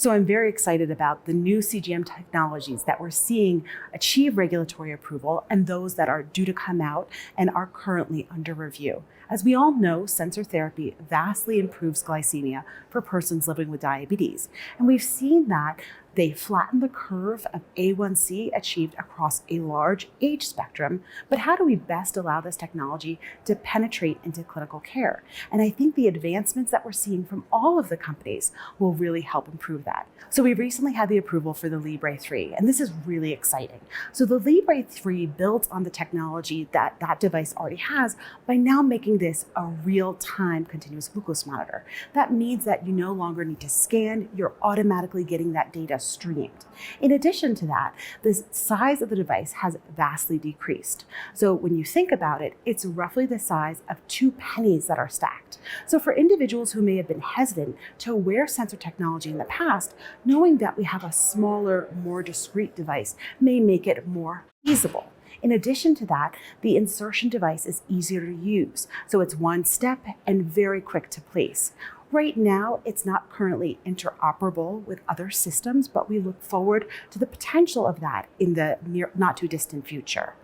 So I'm very excited about the new CGM technologies that we're seeing achieve regulatory approval and those that are due to come out and are currently under review. As we all know, sensor therapy vastly improves glycemia for persons living with diabetes. And we've seen that they flatten the curve of A1C achieved across a large age spectrum. But how do we best allow this technology to penetrate into clinical care? And I think the advancements that we're seeing from all of the companies will really help improve that. So we recently had the approval for the Libre 3, and this is really exciting. So the Libre 3 builds on the technology that that device already has by now making this a real-time continuous glucose monitor. That means that you no longer need to scan, you're automatically getting that data streamed. In addition to that, the size of the device has vastly decreased. So when you think about it, it's roughly the size of 2 pennies that are stacked. So for individuals who may have been hesitant to wear sensor technology in the past, knowing that we have a smaller, more discrete device may make it more feasible. In addition to that, the insertion device is easier to use. So it's one step and very quick to place. Right now, it's not currently interoperable with other systems, but we look forward to the potential of that in the not too distant future.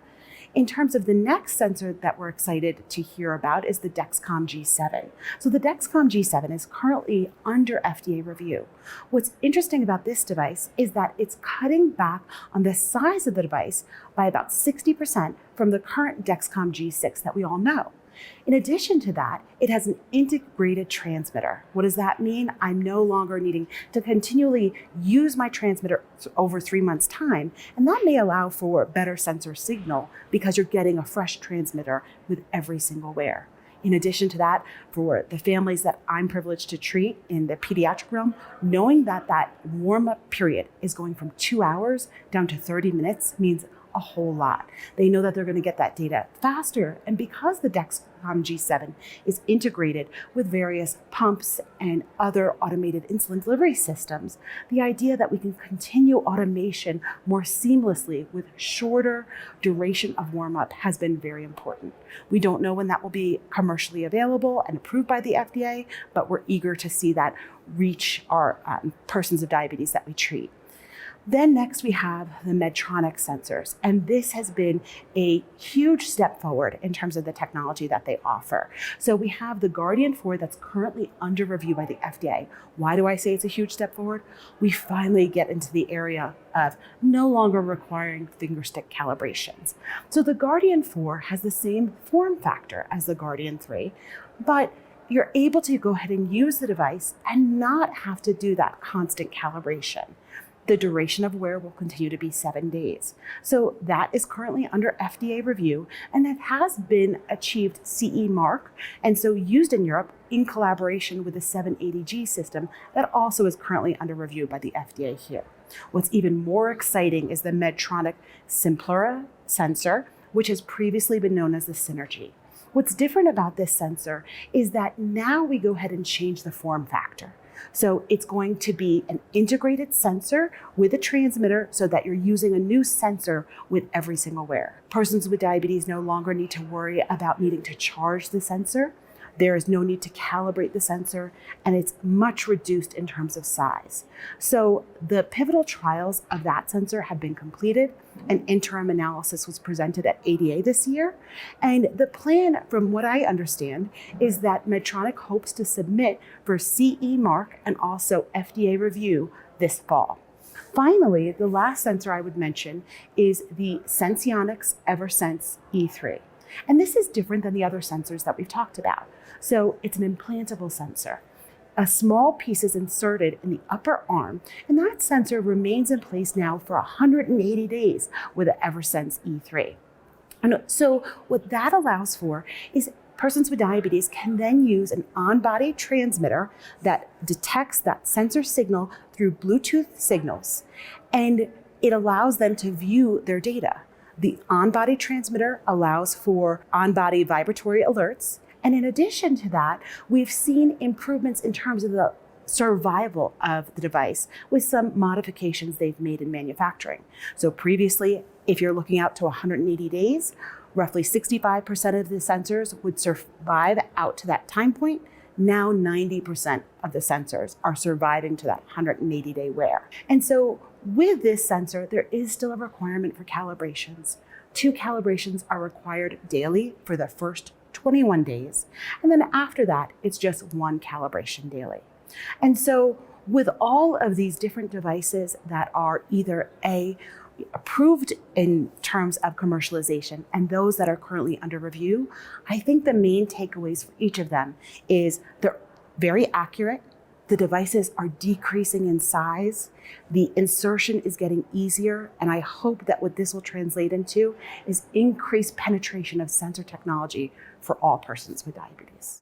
In terms of the next sensor that we're excited to hear about is the Dexcom G7. So the Dexcom G7 is currently under FDA review. What's interesting about this device is that it's cutting back on the size of the device by about 60% from the current Dexcom G6 that we all know. In addition to that, it has an integrated transmitter. What does that mean? I'm no longer needing to continually use my transmitter over 3 months' time, and that may allow for better sensor signal because you're getting a fresh transmitter with every single wear. In addition to that, for the families that I'm privileged to treat in the pediatric realm, knowing that that warm-up period is going from 2 hours down to 30 minutes means a whole lot. They know that they're going to get that data faster. And because the Dexcom G7 is integrated with various pumps and other automated insulin delivery systems, the idea that we can continue automation more seamlessly with shorter duration of warm-up has been very important. We don't know when that will be commercially available and approved by the FDA, but we're eager to see that reach our persons of diabetes that we treat. Then next we have the Medtronic sensors, and this has been a huge step forward in terms of the technology that they offer. So we have the Guardian 4 that's currently under review by the FDA. Why do I say it's a huge step forward? We finally get into the area of no longer requiring fingerstick calibrations. So the Guardian 4 has the same form factor as the Guardian 3, but you're able to go ahead and use the device and not have to do that constant calibration. The duration of wear will continue to be 7 days. So that is currently under FDA review, and it has been achieved CE mark, and so used in Europe in collaboration with the 780G system that also is currently under review by the FDA here. What's even more exciting is the Medtronic Simplura sensor, which has previously been known as the Synergy. What's different about this sensor is that now we go ahead and change the form factor. So it's going to be an integrated sensor with a transmitter so that you're using a new sensor with every single wear. Persons with diabetes no longer need to worry about needing to charge the sensor. There is no need to calibrate the sensor, and it's much reduced in terms of size. So the pivotal trials of that sensor have been completed. An interim analysis was presented at ADA this year. And the plan, from what I understand, is that Medtronic hopes to submit for CE mark and also FDA review this fall. Finally, the last sensor I would mention is the Senseonics Eversense E3. And this is different than the other sensors that we've talked about. So it's an implantable sensor. A small piece is inserted in the upper arm, and that sensor remains in place now for 180 days with the Eversense E3. And so what that allows for is persons with diabetes can then use an on-body transmitter that detects that sensor signal through Bluetooth signals, and it allows them to view their data. The on-body transmitter allows for on-body vibratory alerts. And in addition to that, we've seen improvements in terms of the survival of the device with some modifications they've made in manufacturing. So previously, if you're looking out to 180 days, roughly 65% of the sensors would survive out to that time point. now 90% of the sensors are surviving to that 180-day wear. And so with this sensor, there is still a requirement for calibrations. 2 calibrations are required daily for the first 21 days. And then after that, it's just 1 calibration daily. And so with all of these different devices that are either approved in terms of commercialization and those that are currently under review, I think the main takeaways for each of them is they're very accurate. The devices are decreasing in size. The insertion is getting easier. And I hope that what this will translate into is increased penetration of sensor technology for all persons with diabetes.